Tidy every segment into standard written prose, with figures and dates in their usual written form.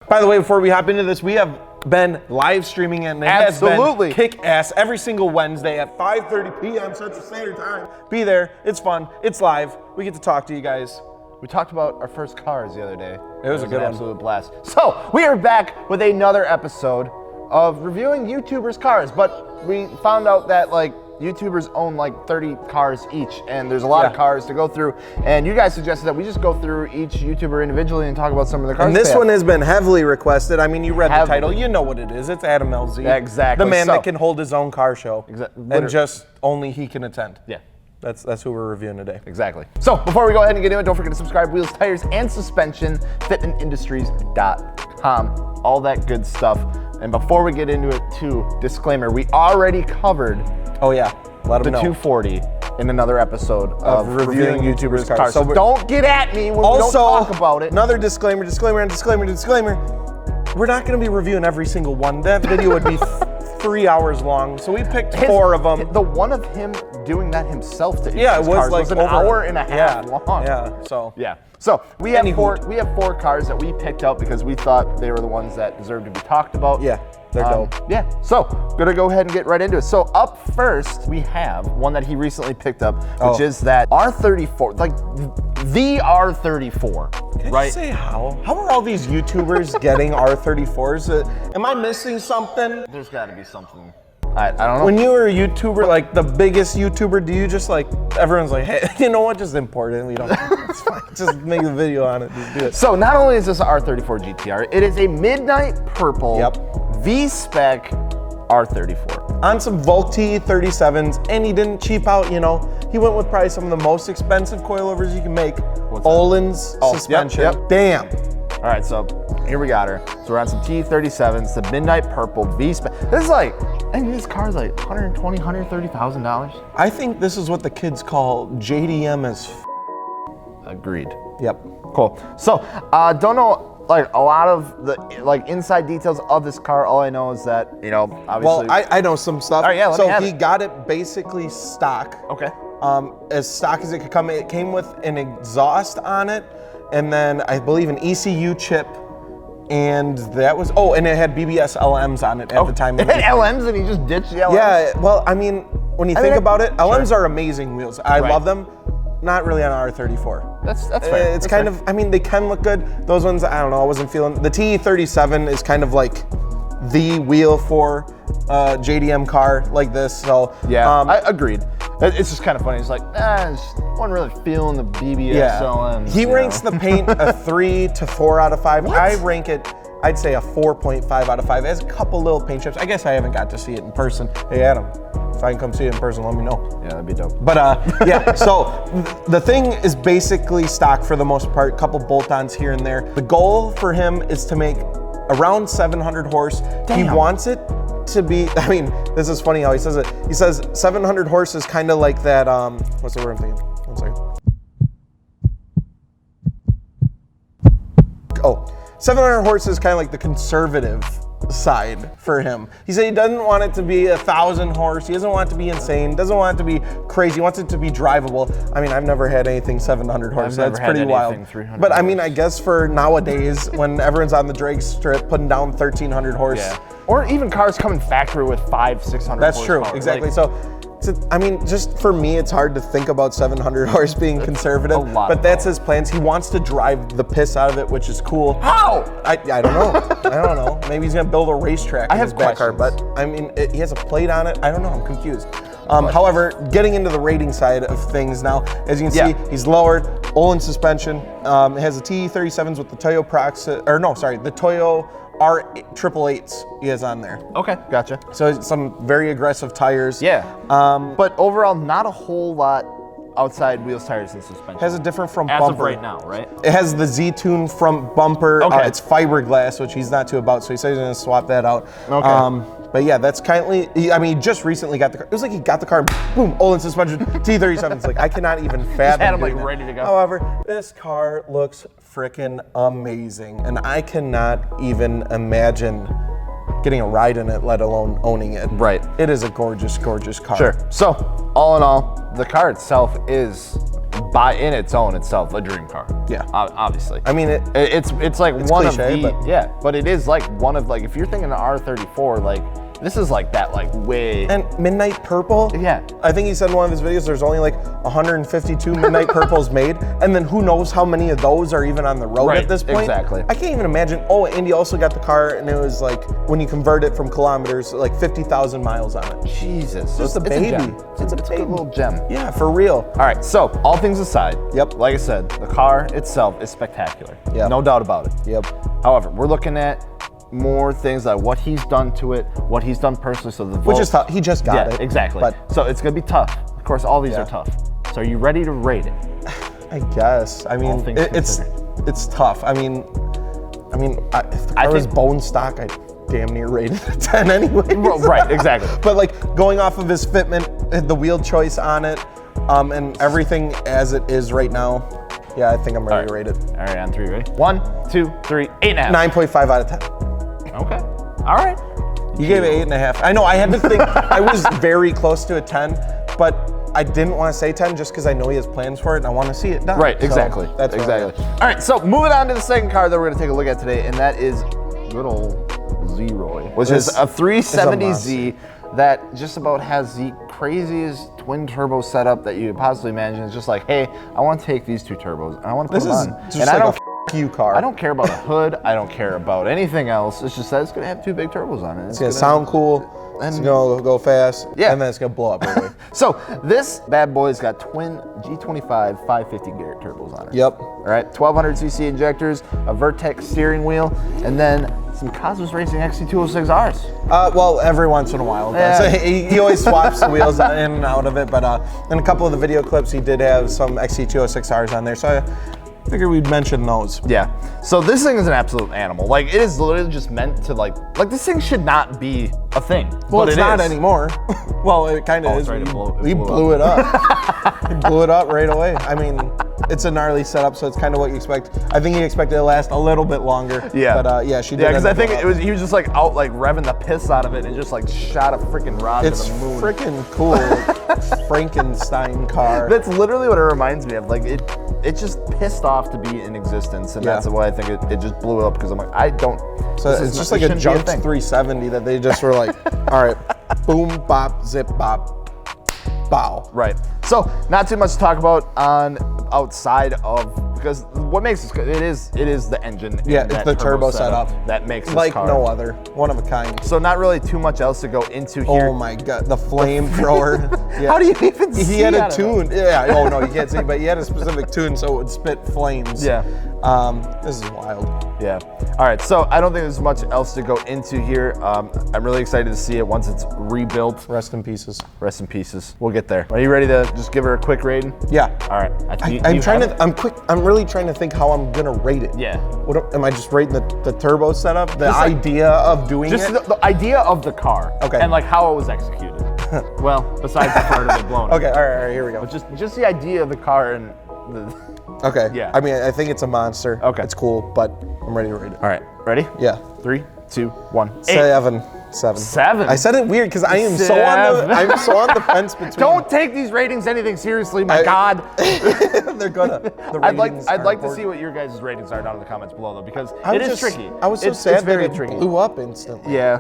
By the way, before we hop into this, we have been live streaming it, and it has been kick-ass every single Wednesday at 5:30 p.m. Central Standard Time. Be there. It's fun. It's live. We get to talk to you guys. We talked about our first cars the other day. It was a good one. Absolute blast. So, we are back with another episode of reviewing YouTubers' cars, but we found out that like YouTubers own like 30 cars each, and there's a lot of cars to go through, and you guys suggested that we just go through each YouTuber individually and talk about some of the cars. And this one has been heavily requested. I mean, you read the title, you know what it is. It's Adam LZ. Exactly. The man that can hold his own car show. Exactly. And just only he can attend. Yeah. That's who we're reviewing today. Exactly. So before we go ahead and get into it, don't forget to subscribe, wheels, tires, and suspension, fitmentindustries.com, all that good stuff. And before we get into it too, disclaimer, we already covered Oh yeah, let them know. The 240 in another episode of reviewing YouTubers' cars. So don't get at me when we don't talk about it. Another disclaimer. We're not going to be reviewing every single one. That video would be 3 hours long. So we picked 4 of them. The one of him doing that himself to it was an hour and a half long. Yeah. So So we have four cars that we picked out because we thought they were the ones that deserved to be talked about. Yeah. They're dope. Yeah, so gonna go ahead and get right into it. So up first, we have one that he recently picked up, which is that R34, like the R34, Can right? I say how? How are all these YouTubers getting R34s? Am I missing something? There's gotta be something. I don't know. When you were a YouTuber, like the biggest YouTuber, do you just like, everyone's like, hey, you know what, just import it. We don't, it's fine. Just make a video on it, just do it. So not only is this an R34 GTR, it is a midnight purple V-spec R34. On some Volti 37s, and he didn't cheap out, you know. He went with probably some of the most expensive coilovers you can make. Öhlins suspension. Yep. Damn. All right, so here we got her. So we're on some T37s, the midnight purple V-spec. This is like, I mean, this car's like $120,000, $130,000. I think this is what the kids call JDM as Agreed. Yep. Cool. So, don't know like a lot of the like inside details of this car. All I know is that, you know, obviously. Well, I know some stuff. All right, yeah, let me have he got it basically stock. Okay. As stock as it could come. It came with an exhaust on it, and then I believe an ECU chip, and that was, and it had BBS LMs on it at the time. It had LMs and he just ditched the LMs? Yeah, well, I mean, when you think about it, LMs are amazing wheels. I love them. Not really on R34. That's fair. It's kind of, I mean, they can look good. Those ones, I don't know, I wasn't feeling. The T37 is kind of like the wheel for a JDM car like this, so. Yeah, I agreed. It's just kind of funny. It's like, I wasn't really feeling the BBS LMs. He ranks the paint a 3 to 4 out of 5. What? I rank it, I'd say a 4.5 out of 5. It has a couple little paint chips. I guess I haven't got to see it in person. Hey, Adam. If I can come see it in person, let me know. Yeah, that'd be dope. But yeah, so the thing is basically stock for the most part, couple bolt-ons here and there. The goal for him is to make around 700 horse. Damn. He wants it to be, I mean, this is funny how he says it. He says 700 horse is kind of like that, what's the word I'm thinking? 1 second. 700 horse is kind of like the conservative side for him. He said he doesn't want it to be 1,000 horse. He doesn't want it to be insane. Doesn't want it to be crazy. He wants it to be drivable. I mean, I've never had anything 700 horse. So that's pretty wild. But I mean, I guess for nowadays, when everyone's on the drag strip putting down 1,300 horse. Yeah. Or even cars coming factory with 500, 600 That's horsepower. true, exactly. Like, So I mean, just for me, it's hard to think about 700 horse being conservative, but that's his plans. He wants to drive the piss out of it, which is cool. How? I don't know. I don't know. Maybe he's gonna build a racetrack in his back car, but I mean, he has a plate on it. I don't know. I'm confused. However, getting into the rating side of things now, as you can see, he's lowered, Öhlins suspension. It has the T37s with the Toyo the Toyo R888s he has on there. Okay, gotcha. So some very aggressive tires. Yeah. But overall, not a whole lot outside wheels, tires, and suspension. Has a different front As bumper. of right now, right? It has the Z-Tune front bumper. Okay. It's fiberglass, which he's not too about, so he said he's gonna swap that out. Okay. But yeah, that's kindly, I mean, he just recently got the car. It was like he got the car, boom, Öhlins suspension, T37. It's like, I cannot even fathom had him like doing that. ready to go. However, this car looks freaking amazing, and I cannot even imagine getting a ride in it, let alone owning it. Right. It is a gorgeous, gorgeous car. Sure. So, all in all, the car itself is by in its own itself a dream car. Yeah. Obviously. I mean, it's like it's one cliche, of the but but it is like one of like if you're thinking an R34, like this is like that like way. and midnight purple. Yeah. I think he said in one of his videos there's only like 152 midnight purples made, and then who knows how many of those are even on the road Right, at this point. exactly. I can't even imagine. Oh, and he also got the car, and it was like when you convert it from kilometers, like 50,000 miles on it. Jesus. Just a It's baby. gem. It's a good baby. little gem. Yeah, for real. All right, so all things aside, Yep. like I said, the car itself is spectacular. Yep. No doubt about it. Yep. However, we're looking at more things like what he's done to it, what he's done personally. So the Which is tough. He just got yeah, it. exactly. But So it's gonna be tough. Of course, all these Yeah. are tough. So are you ready to rate it? I guess. I mean, things it's tough. I mean, if the car was bone stock, I'd damn near rate it a 10 anyway. Right, exactly. But like going off of his fitment, the wheel choice on it, and everything as it is right now, yeah, I think I'm ready to rate it. All right, on 3, ready? 1, 2, 3, 8.5. 9.5 out of 10. Okay. All right. You gave it 8.5. I know, I had to think, I was very close to a 10, but I didn't want to say 10 just because I know he has plans for it and I want to see it done. Right, So exactly. that's where I'm exactly. at. All right, so moving on to the second car that we're going to take a look at today, and that is good old Z-Roy, which is a 370Z that just about has the craziest twin turbo setup that you could possibly imagine. It's just like, hey, I want to take these two turbos and I want to put This them is on. just And like I don't a you car. I don't care about a hood. I don't care about anything else. It's just that it's going to have two big turbos on it. It's gonna sound cool. It's gonna go fast. Yeah. And then it's gonna blow up right away. So this bad boy's got twin G25 550 Garrett turbos on it. Yep. All right, 1200cc injectors, a Vertex steering wheel, and then some Cosmos Racing XC206Rs. Well, every once in a while. Yeah. He always swaps the wheels in and out of it, but in a couple of the video clips, he did have some XC206Rs on there, so I figured we'd mention those. Yeah. So this thing is an absolute animal. Like it is literally just meant to like this thing should not be a thing. Well, but it's it not is. anymore. Well, it kind of Oh, is. it's right, We blew it up. He blew it up right away. I mean, it's a gnarly setup, so it's kind of what you expect. I think he expected it to last a little bit longer. Yeah. But yeah, she did. Yeah, because I end up think blowing up. he was just like out like revving the piss out of it and just like shot a freaking rod It's to the moon. freaking cool. Frankenstein car. That's literally what it reminds me of. Like it just pissed off to be in existence, and that's why I think it just blew up because I'm like, I don't. So it's just like a junked 370 that they just were like, all right, boom, bop, zip, bop, bow. Right. So not too much to talk about on outside of because what makes this it is the engine. Yeah, and it's that the turbo setup that makes this like car. no other, one of a kind. So not really too much else to go into here. Oh my god, the flamethrower. Yeah. How do you even see? He had a out of tune. Yeah. Oh no, you can't see, but he had a specific tune so it would spit flames. Yeah. This is wild. Yeah. All right. So I don't think there's much else to go into here. I'm really excited to see it once it's rebuilt. Rest in pieces. Rest in pieces. We'll get there. Are you ready to just give her a quick rating? Yeah. All right. I'm really trying to think how I'm gonna rate it. Yeah. What am I just rating the turbo setup? The Just like- idea of doing Just it? the idea of the car. Okay. And like how it was executed. Well, besides the part of it blowing. Okay, all right, here we go. But just the idea of the car and the. Okay. Yeah. I mean, I think it's a monster. Okay. It's cool, but I'm ready to rate it. All right. Ready? Yeah. 3, 2, 1. 8. 7. 7. I said it weird because I am I'm so on the fence between. Don't take these ratings anything seriously, my I- God. They're gonna. The I'd ratings like are to see important. what your guys' ratings are down in the comments below though, because I it was is just- tricky. I was so it's sad very that it tricky. blew up instantly. Yeah.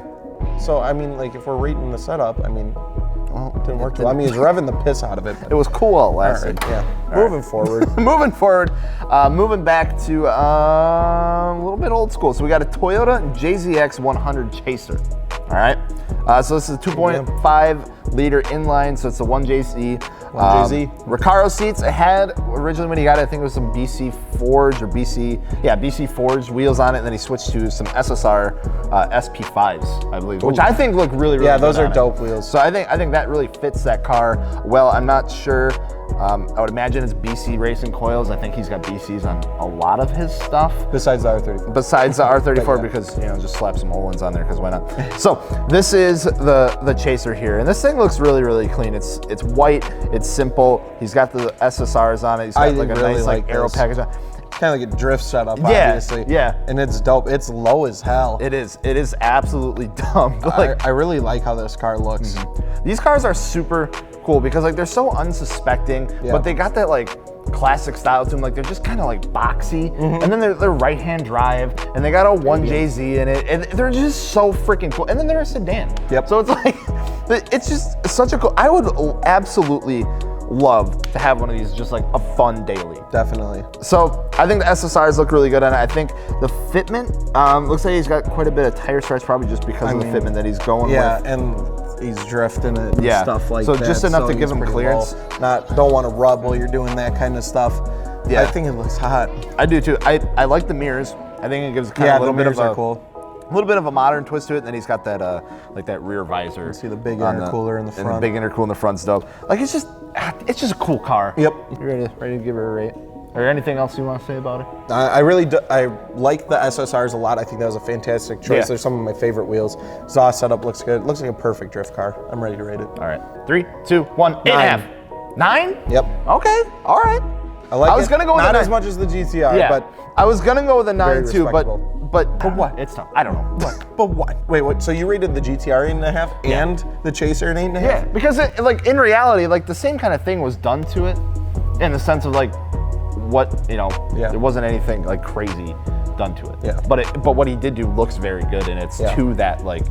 So I mean, like if we're rating the setup, I mean, well, it didn't work too well. I mean, he's revving the piss out of it. It was cool while it All lasted. right, yeah. Moving forward. Moving forward, moving back to a little bit old school. So we got a Toyota JZX 100 Chaser. All right. So this is a 2.5 liter inline. So it's the 1JZ. 1JZ. Recaro seats. It had originally when he got it, I think it was some BC Forged or BC Forged wheels on it. And then he switched to some SSR SP5s, I believe, which I think look really Yeah, good those are on it. dope wheels. So I think that really fits that car well. I'm not sure. I would imagine it's BC Racing coils. I think he's got BCs on a lot of his stuff. Besides the R34. Besides the R34, Yeah. because just slap some Olins on there, because why not? So this is the Chaser here, and this thing looks really, really clean. It's white, it's simple. He's got the SSRs on it. He's got I like a really nice like aero this. package on. Kind of like a drift setup, Yeah, obviously. yeah. And it's dope. It's low as hell. It is absolutely dumb. Like I really like how this car looks. these cars are super cool because like they're so unsuspecting, but they got that like classic style to them. Like they're just kind of like boxy, and then they're right-hand drive, and they got a 1JZ in it, and they're just so freaking cool. And then they're a sedan. So it's like, it's just such a cool. I would absolutely love to have one of these, just like a fun daily. Definitely. So I think the SSRs look really good on it. I think the Fitment looks like he's got quite a bit of tire stretch, probably just because of the Fitment that he's going with. Yeah, and he's drifting it and stuff like that. So just enough to give him clearance. Don't want to rub while you're doing that kind of stuff. Yeah, I think it looks hot. I do too. I like the mirrors. I think it gives kind of a little bit of a cool. A little bit of a modern twist to it, and then he's got that like that rear visor. You see the big intercooler in the front. And the big intercooler in the front's dope. Like it's just a cool car. Yep. You ready to give her a rate? Or anything else you want to say about it? I really do. I like the SSRs a lot. I think that was a fantastic choice. Yeah. They're some of my favorite wheels. Exhaust setup looks good. It looks like a perfect drift car. I'm ready to rate it. All right. 3, 2, 1, 8.5. 9? Yep. Okay. All right. I like it. I was gonna go with not a 9. as much as the GTR, but I was gonna go with a 9 too, but what? It's tough. I don't know. But what? Wait, so you rated the GTR 8.5 and the Chaser an 8.5? Yeah, because like in reality, like the same kind of thing was done to it, in the sense of like there wasn't anything like crazy done to it. Yeah. But what he did do looks very good, and it's to that like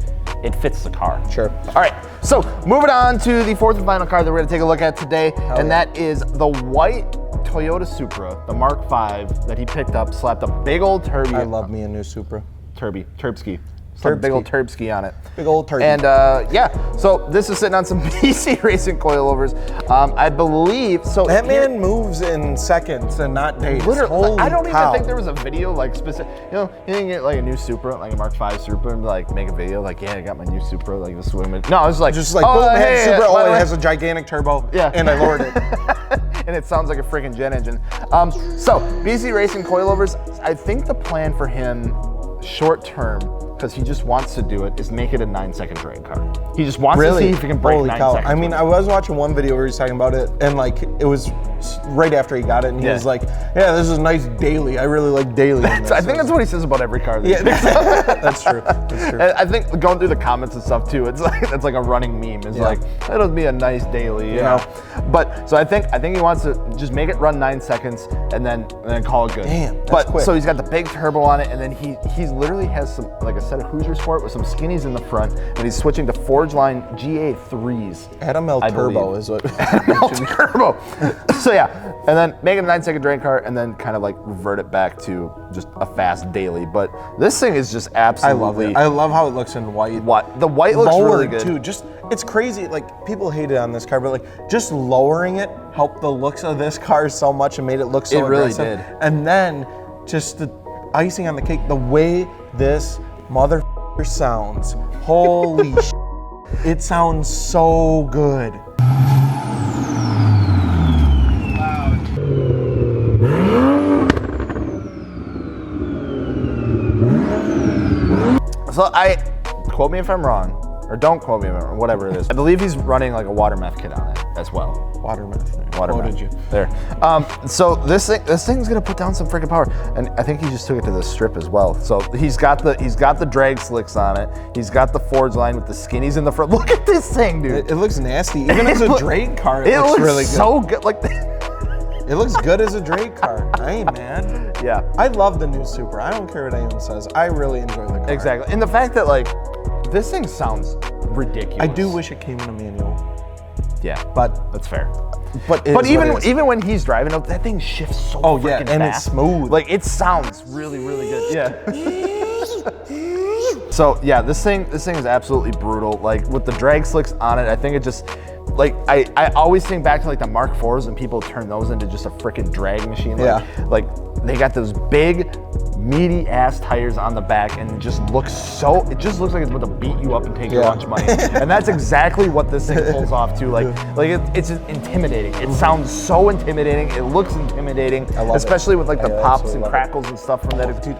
it fits the car. Sure. All right. So moving on to the fourth and final car that we're gonna take a look at today, that is the white Toyota Supra, the Mark V that he picked up, slapped a big old Turbski. I love me a new Supra. Turbski. Slapped a big old Turbski on it. Big old Turbski. And so this is sitting on some PC Racing coilovers. I believe, so that man moves in seconds and not days. Literally, I don't cow. even think there was a video like specific. You didn't get like a new Supra, like a Mark V Supra, and like make a video like, yeah, I got my new Supra, like this woman. No, I was like, boom, hey, Supra. it has a gigantic turbo. Yeah. And I lowered it. And it sounds like a freaking jet engine. So BC Racing coilovers. I think the plan for him, short term, because he just wants to do it, is make it a 9-second drag car. He just wants to see if he can break 9 seconds. I mean, I was watching one video where he was talking about it, and like it was right after he got it, and he was like, "Yeah, this is a nice daily. I really like daily." I think that's what he says about every car. That's true. That's true. I think going through the comments and stuff too, it's like a running meme. It's like, it'll be a nice daily, you know. But so I think he wants to just make it run 9 seconds and then call it good. Damn, that's but quick. So he's got the big turbo on it, and then he's literally has some like a set of Hoosier Sport with some skinnies in the front, and he's switching to Forgeline GA3s. Adam L Turbo is what. Adam L Turbo. So yeah, and then make it a 9-second drag car, and then kind of like revert it back to just a fast daily. But this thing is just absolutely. I love how it looks in white. The white looks really good too. Just it's crazy. Like people hate it on this car, but like just lowering it helped the looks of this car so much and made it look so aggressive. It really did. And then just the icing on the cake, the way this mother sounds. Holy shit. It sounds so good. So quote me if I'm wrong, or don't quote me if I'm wrong, whatever it is. I believe he's running like a water meth kit on it as well. Water meth. Water What meth. did you? There. So this thing's gonna put down some freaking power, and I think he just took it to the strip as well. So he's got the drag slicks on it. He's got the Forge line with the skinnies in the front. Look at this thing, dude. It looks nasty. Even as a drag car, it looks really good. So good. Like. It looks good as a drag car. I ain't mad. Yeah. I love the new Supra. I don't care what anyone says. I really enjoy the car. Exactly. And the fact that like this thing sounds ridiculous. I do wish it came in a manual. Yeah, but that's fair. But even when he's driving, that thing shifts so freaking fast. And it's smooth. Like it sounds really, really good. Yeah. So yeah, this thing is absolutely brutal. Like with the drag slicks on it, I think it just like I always think back to like the Mark IVs and people turn those into just a freaking drag machine. Like they got those big meaty ass tires on the back and it just looks like it's about to beat you up and take your lunch money. And that's exactly what this thing pulls off too. Like it's intimidating. It sounds so intimidating. It looks intimidating, especially with like the pops and crackles and stuff from that. Dude,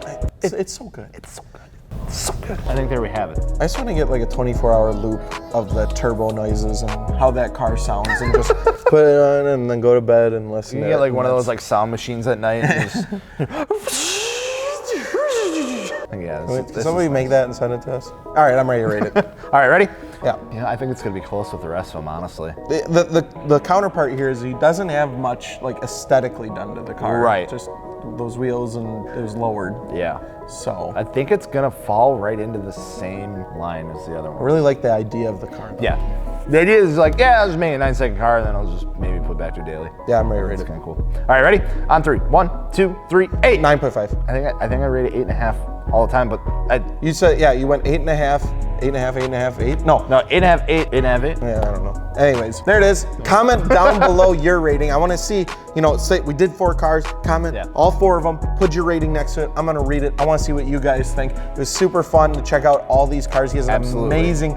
it's so good. It's so good. So good. I think there we have it. I just want to get like a 24-hour loop of the turbo noises and how that car sounds and just put it on and then go to bed and listen You to can it. get like one of those like sound machines at night and just Somebody make that and send it to us. All right, I'm ready to rate it. All right, ready? Yeah. You know, I think it's gonna be close with the rest of them, honestly. The counterpart here is he doesn't have much like aesthetically done to the car. Right. Just those wheels and it was lowered. Yeah. So I think it's gonna fall right into the same line as the other I one. really like the idea of the car. Though. Yeah. The idea is like, yeah, I'll just make a 9-second car, and then I'll just maybe put back to daily. Yeah, I'm ready to rate It's it. kind of cool. All right, ready? On 3. 1, 2, 3, 8. 9.5. I think I rated 8.5 all the time, but You said, yeah, you went 8.5, 8.5, 8.5, 8. No. 8.5, 8, 8.5, 8. Yeah, I don't know. Anyways, there it is. Comment down below your rating. I want to see, you know, say we did 4 cars. Comment all 4 of them. Put your rating next to it. I'm gonna read it. I want to see what you guys think. It was super fun to check out all these cars. He has an amazing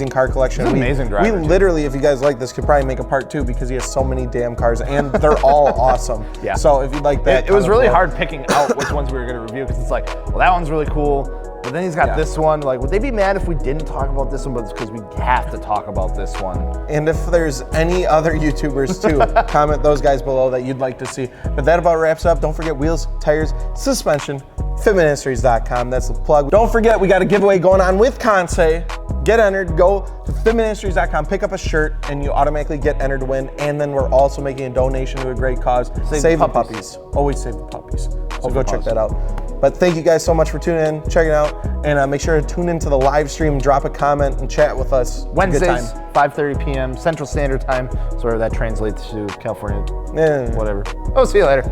car collection. He's an amazing driver. We literally, if you guys like this, could probably make a part 2 because he has so many damn cars and they're all awesome. Yeah. So if you'd like that, it was really hard picking out which ones we were gonna review because it's like, well, that one's really cool. But then he's got this one. Like, would they be mad if we didn't talk about this one? But it's because we have to talk about this one. And if there's any other YouTubers too, comment those guys below that you'd like to see. But that about wraps up. Don't forget wheels, tires, suspension, fitmentindustries.com. That's the plug. Don't forget we got a giveaway going on with Kansei. Get entered. Go to fitmentindustries.com, pick up a shirt, and you automatically get entered to win. And then we're also making a donation to a great cause. Save the puppies. Always save the puppies. So go check that out. But thank you guys so much for tuning in, checking out, and make sure to tune into the live stream, drop a comment, and chat with us. Wednesdays, 5:30 p.m. Central Standard Time. So whatever that translates to California, whatever. Oh, see you later.